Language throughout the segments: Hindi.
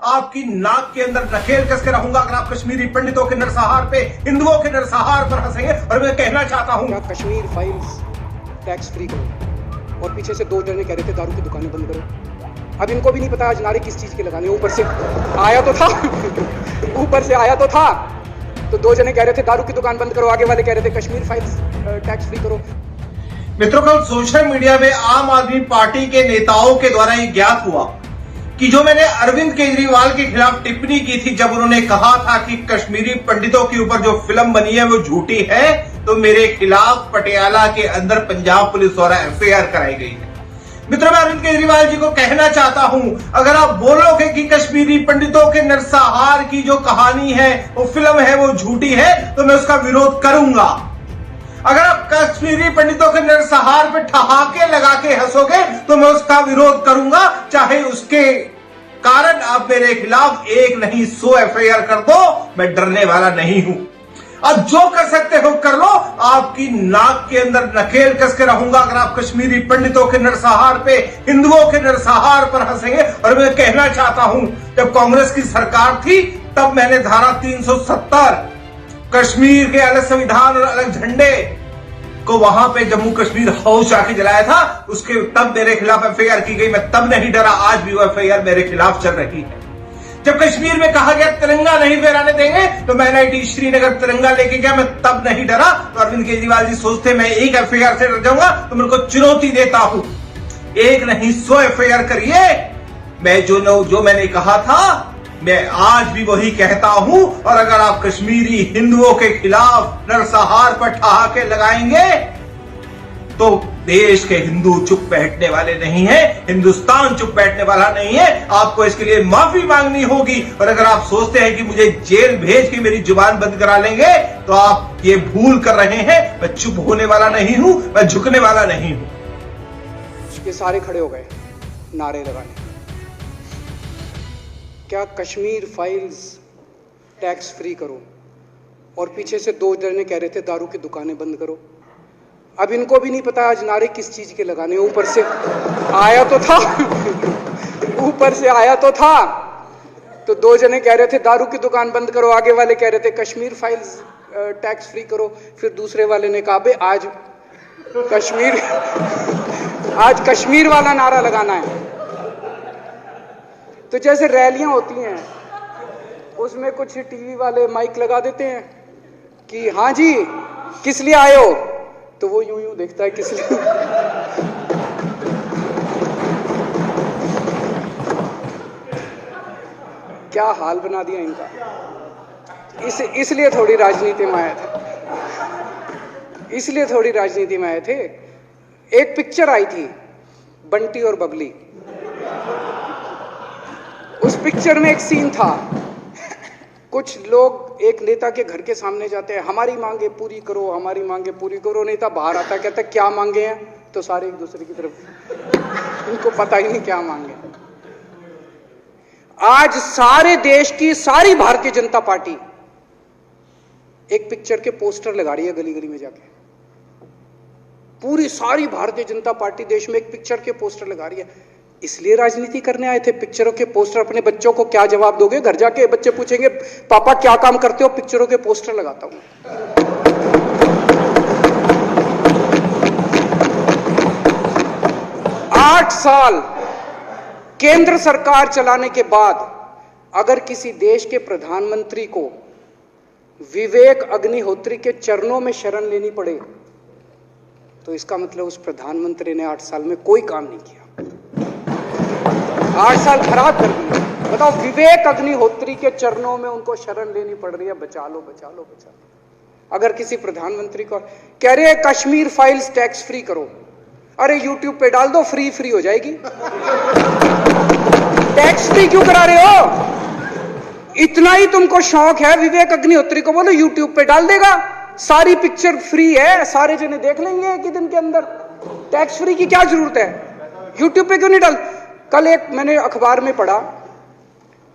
आपकी नाक के अंदर नकेल कस के रहूंगा अगर आप कश्मीरी पंडितों के नरसंहार पे, हिंदुओं के नरसंहार पर हंसेंगे। और मैं कहना चाहता हूं, क्या कश्मीर फाइल्स टैक्स फ्री करो और पीछे से 2 जने कह रहे थे दारू की दुकानें बंद करो। अब इनको भी नहीं पता आज नारे किस चीज के लगाने। ऊपर से आया तो था ऊपर से आया तो था, तो 2 जने कह रहे थे दारू की दुकान बंद करो, आगे वाले कह रहे थे कश्मीर फाइल्स टैक्स फ्री करो। मित्रों, कल सोशल मीडिया में आम आदमी पार्टी के नेताओं के द्वारा ये ज्ञात हुआ कि जो मैंने अरविंद केजरीवाल के खिलाफ टिप्पणी की थी, जब उन्होंने कहा था कि कश्मीरी पंडितों के ऊपर जो फिल्म बनी है वो झूठी है, तो मेरे खिलाफ पटियाला के अंदर पंजाब पुलिस द्वारा एफआईआर कराई गई है। मित्रों, मैं अरविंद केजरीवाल जी को कहना चाहता हूं, अगर आप बोलोगे कि कश्मीरी पंडितों के नरसंहार की जो कहानी है वो फिल्म है वो झूठी है, तो मैं उसका विरोध करूंगा। अगर आप कश्मीरी पंडितों के नरसंहार पे ठहाके लगा के हंसोगे तो मैं उसका विरोध करूंगा, चाहे उसके कारण आप मेरे खिलाफ 1 नहीं 100 एफआईआर कर दो, मैं डरने वाला नहीं हूं। अब जो कर सकते हो कर लो, आपकी नाक के अंदर नकेल कस के रहूंगा अगर आप कश्मीरी पंडितों के नरसंहार पे, हिंदुओं के नरसंहार पर हंसेंगे। और मैं कहना चाहता हूं, जब कांग्रेस की सरकार थी तब मैंने धारा 370 कश्मीर के अलग संविधान और अलग झंडे को वहां पे जम्मू कश्मीर हाउस जाके जलाया था, उसके तब मेरे खिलाफ एफआईआर की गई। मैं तब नहीं डरा, आज भी वो एफआईआर मेरे खिलाफ चल रही है। जब कश्मीर में कहा गया तिरंगा नहीं फहराने देंगे, तो मैं एनआईटी श्रीनगर तिरंगा लेके गया, मैं तब नहीं डरा। तो अरविंद केजरीवाल जी सोचते मैं 1 एफआईआर से डर जाऊंगा, तो मैं उनको चुनौती देता हूं, 1 नहीं 100 एफआईआर करिए। मैं जो मैंने कहा था मैं आज भी वही कहता हूं। और अगर आप कश्मीरी हिंदुओं के खिलाफ नरसंहार पर ठहाके लगाएंगे तो देश के हिंदू चुप बैठने वाले नहीं है, हिंदुस्तान चुप बैठने वाला नहीं है। आपको इसके लिए माफी मांगनी होगी। और अगर आप सोचते हैं कि मुझे जेल भेज के मेरी जुबान बंद करा लेंगे, तो आप ये भूल कर रहे हैं। मैं चुप होने वाला नहीं हूं, मैं झुकने वाला नहीं हूं। ये सारे खड़े हो गए नारे लगाने। क्या कश्मीर फाइल्स टैक्स फ्री करो और पीछे से 2 जने कह रहे थे दारू की दुकानें बंद करो। अब इनको भी नहीं पता आज नारे किस चीज के लगाने। ऊपर से आया तो था ऊपर से आया तो था, तो 2 जने कह रहे थे दारू की दुकान बंद करो, आगे वाले कह रहे थे कश्मीर फाइल्स टैक्स फ्री करो। फिर दूसरे वाले ने कहा बे आज कश्मीर वाला नारा लगाना है। तो जैसे रैलियां होती हैं उसमें कुछ टीवी वाले माइक लगा देते हैं कि हाँ जी किस लिए आए हो, तो वो यूं यूं देखता है किस लिए। क्या हाल बना दिया इनका। इसलिए थोड़ी राजनीति में आए थे। एक पिक्चर आई थी बंटी और बबली। उस पिक्चर में एक सीन था, कुछ लोग एक नेता के घर के सामने जाते हैं, हमारी मांगे पूरी करो, हमारी मांगे पूरी करो। नेता बाहर आता, कहता क्या मांगे हैं, तो सारे एक दूसरे की तरफ, उनको पता ही नहीं क्या मांगे। आज सारे देश की सारी भारतीय जनता पार्टी एक पिक्चर के पोस्टर लगा रही है गली गली में जाके। पूरी सारी भारतीय जनता पार्टी देश में एक पिक्चर के पोस्टर लगा रही है। इसलिए राजनीति करने आए थे। पिक्चरों के पोस्टर, अपने बच्चों को क्या जवाब दोगे? घर जाके बच्चे पूछेंगे पापा क्या काम करते हो? पिक्चरों के पोस्टर लगाता हूं। 8 साल केंद्र सरकार चलाने के बाद अगर किसी देश के प्रधानमंत्री को विवेक अग्निहोत्री के चरणों में शरण लेनी पड़े, तो इसका मतलब उस प्रधानमंत्री ने 8 साल में कोई काम नहीं किया। 8 साल खराब कर दिए। बताओ, विवेक अग्निहोत्री के चरणों में उनको शरण लेनी पड़ रही है, बचा लो बचा लो बचा लो। अगर किसी प्रधानमंत्री को कह रहे हैं कश्मीर फाइल्स टैक्स फ्री करो, अरे यूट्यूब पे डाल दो, फ्री हो जाएगी। टैक्स फ्री क्यों करा रहे हो? इतना ही तुमको शौक है, विवेक अग्निहोत्री को बोलो यूट्यूब पे डाल देगा, सारी पिक्चर फ्री है, सारे जने देख लेंगे एक ही दिन के अंदर। टैक्स फ्री की क्या जरूरत है? यूट्यूब पे क्यों नहीं डाल? कल एक मैंने अखबार में पढ़ा,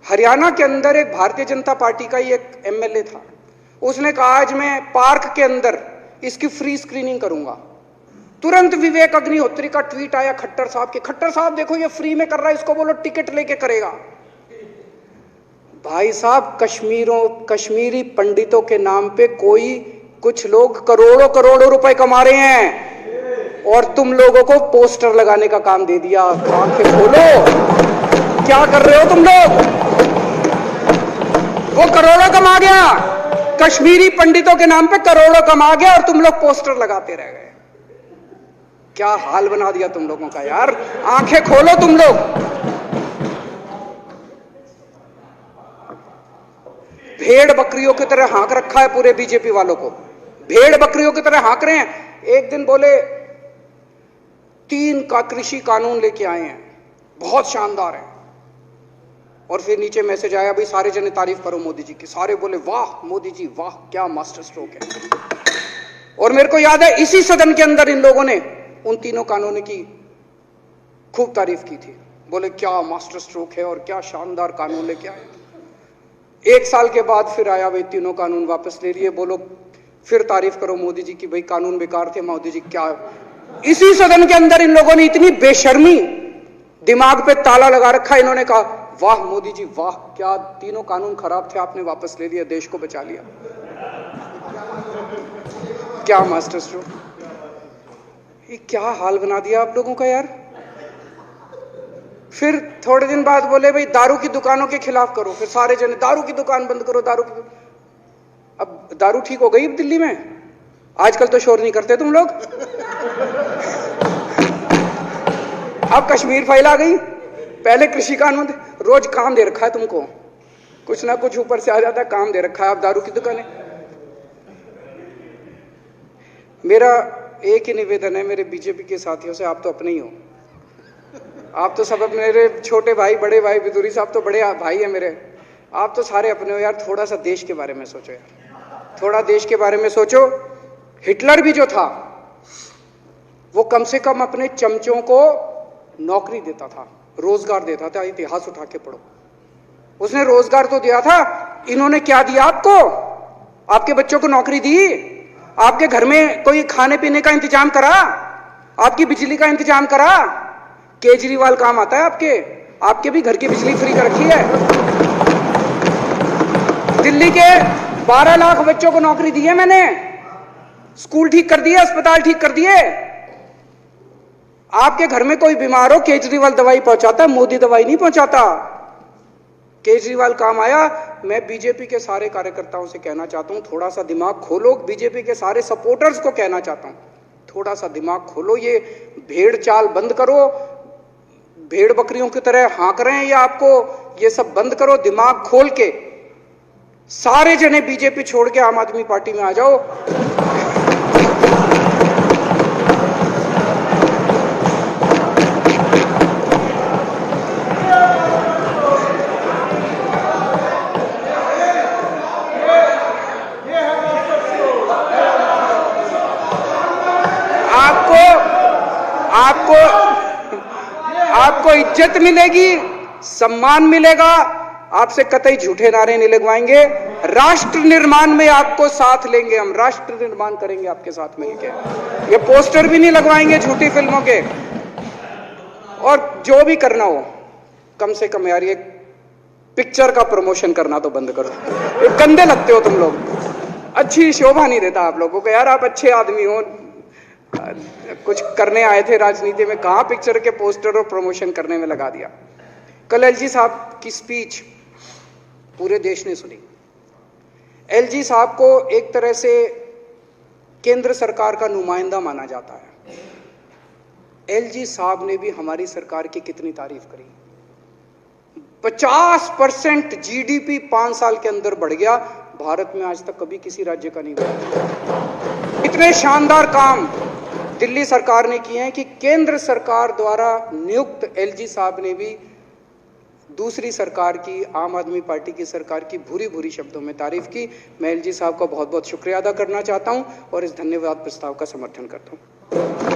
हरियाणा के अंदर एक भारतीय जनता पार्टी का ही एक एमएलए था, उसने कहा आज मैं पार्क के अंदर इसकी फ्री स्क्रीनिंग करूंगा। तुरंत विवेक अग्निहोत्री का ट्वीट आया खट्टर साहब के, खट्टर साहब देखो ये फ्री में कर रहा है, इसको बोलो टिकट लेके करेगा। भाई साहब, कश्मीरी पंडितों के नाम पे कुछ लोग करोड़ों करोड़ों रुपए कमा रहे हैं और तुम लोगों को पोस्टर लगाने का काम दे दिया। आंखें खोलो, क्या कर रहे हो तुम लोग? वो करोड़ों कमा गया, कश्मीरी पंडितों के नाम पे करोड़ों कमा गया और तुम लोग पोस्टर लगाते रह गए। क्या हाल बना दिया तुम लोगों का यार। आंखें खोलो तुम लोग। भेड़ बकरियों की तरह हाँक रखा है पूरे बीजेपी वालों को, भेड़ बकरियों की तरह हाँक रहे हैं। एक दिन बोले 3 कृषि कानून लेके आए हैं, बहुत शानदार है, और फिर नीचे मैसेज आया, भाई सारे जने तारीफ करो मोदी जी की। सारे बोले वाह मोदी जी वाह, क्या मास्टर स्ट्रोक है। और मेरे को याद है इसी सदन के अंदर इन लोगों ने उन 3 कानूनों की खूब तारीफ की थी, बोले क्या मास्टर स्ट्रोक है और क्या शानदार कानून लेके आए। 1 साल के बाद फिर आया, भाई 3 कानून वापस ले लिए, बोलो फिर तारीफ करो मोदी जी की, भाई कानून बेकार थे मोदी जी। क्या इसी सदन के अंदर इन लोगों ने इतनी बेशर्मी, दिमाग पे ताला लगा रखा, इन्होंने कहा वाह मोदी जी वाह, क्या 3 कानून खराब थे आपने वापस ले लिया, देश को बचा लिया। क्या मास्टर स्ट्रोक, ये क्या हाल बना दिया आप लोगों का यार। फिर थोड़े दिन बाद बोले भाई दारू की दुकानों के खिलाफ करो, फिर सारे जने दारू की दुकान बंद करो, अब दारू ठीक हो गई दिल्ली में, आजकल तो शोर नहीं करते तुम लोग। अब कश्मीर फाइल आ गई, पहले कृषि कानून, रोज काम दे रखा है तुमको, कुछ ना कुछ ऊपर से आ जाता है, काम दे रखा है। अब दारू की दुकानें। मेरा एक ही निवेदन है मेरे बीजेपी के साथियों से, आप तो अपने ही हो, आप तो सब मेरे छोटे भाई, बड़े भाई, बिदुरी साहब तो बड़े भाई है मेरे, आप तो सारे अपने हो यार। थोड़ा सा देश के बारे में सोचो यार, थोड़ा देश के बारे में सोचो। हिटलर भी जो था वो कम से कम अपने चमचों को नौकरी देता था, रोजगार देता था। इतिहास उठा के पढ़ो, उसने रोजगार तो दिया था। इन्होंने क्या दिया आपको? आपके बच्चों को नौकरी दी, आपके घर में कोई खाने पीने का इंतजाम करा, आपकी बिजली का इंतजाम करा। केजरीवाल काम आता है आपके भी घर की बिजली फ्री कर रखी है। दिल्ली के 12 लाख बच्चों को नौकरी दी है मैंने, स्कूल ठीक कर दिए, अस्पताल ठीक कर दिए। आपके घर में कोई बीमार हो, केजरीवाल दवाई पहुंचाता है, मोदी दवाई नहीं पहुंचाता। केजरीवाल काम आया। मैं बीजेपी के सारे कार्यकर्ताओं से कहना चाहता हूं, थोड़ा सा दिमाग खोलो। बीजेपी के सारे सपोर्टर्स को कहना चाहता हूं, थोड़ा सा दिमाग खोलो। ये भेड़ चाल बंद करो, भेड़ बकरियों की तरह हाँक रहे हैं ये आपको, ये सब बंद करो। दिमाग खोल के सारे जने बीजेपी छोड़ के आम आदमी पार्टी में आ जाओ। आपको इज्जत मिलेगी, सम्मान मिलेगा, आपसे कतई झूठे नारे नहीं लगवाएंगे। राष्ट्र निर्माण में आपको साथ लेंगे, हम राष्ट्र निर्माण करेंगे आपके साथ मिलकर। ये पोस्टर भी नहीं लगवाएंगे झूठी फिल्मों के। और जो भी करना हो, कम से कम यार ये पिक्चर का प्रमोशन करना तो बंद करो। ये गंदे लगते हो तुम लोग, अच्छी शोभा नहीं देता आप लोगों को यार। आप अच्छे आदमी हो, कुछ करने आए थे राजनीति में, कहां पिक्चर के पोस्टर और प्रमोशन करने में लगा दिया। कल एलजी साहब की स्पीच पूरे देश ने सुनी। एलजी साहब को एक तरह से केंद्र सरकार का नुमाइंदा माना जाता है। एलजी साहब ने भी हमारी सरकार की कितनी तारीफ करी। 50% जीडीपी 5 साल के अंदर बढ़ गया, भारत में आज तक कभी किसी राज्य का नहीं बढ़ा। इतने शानदार काम दिल्ली सरकार ने किए हैं कि केंद्र सरकार द्वारा नियुक्त एलजी साहब ने भी दूसरी सरकार की, आम आदमी पार्टी की सरकार की भूरी भूरी शब्दों में तारीफ की। मैं एलजी साहब का बहुत बहुत शुक्रिया अदा करना चाहता हूं और इस धन्यवाद प्रस्ताव का समर्थन करता हूं।